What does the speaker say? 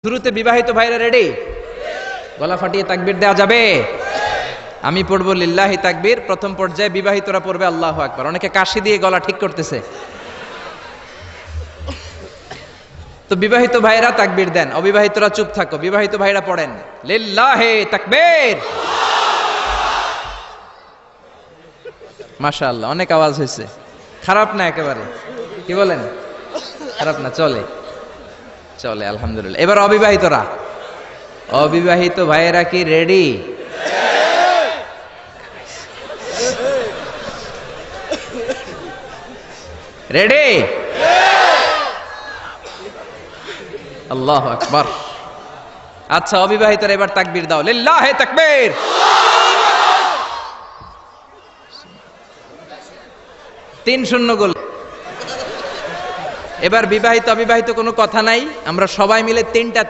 শুরুতে বিবাহিত ভাইরা রেডি? গলা ফাটিয়ে তাকবীর দেওয়া যাবে? আমি পড়বো লিল্লাহি তাকবীর, প্রথম পর্যায়ে বিবাহিতরা পড়বে আল্লাহু আকবার। অনেকে কাশি দিয়ে গলা ঠিক করতেছে। তো বিবাহিত ভাইরা তাকবীর দেন, অবিবাহিতরা চুপ থাকো। বিবাহিত ভাইরা পড়েন লিল্লাহি তাকবীর। মাশাআল্লাহ, অনেক আওয়াজ হয়েছে, খারাপ না একেবারে। কি বলেন? খারাপ না, চলে চলে, আলহামদুলিল্লাহ। এবার অবিবাহিতরা, অবিবাহিত ভাইয়েরা কি রেডি? রেডি? আল্লাহু আকবার। আচ্ছা, অবিবাহিতরা এবার তাকবীর দাও, লিল্লাহি তাকবীর। 3-0 গোল। এবার বিবাহিত অবিবাহিত কোনো কথা নাই, আমরা সবাই মিলে 3টা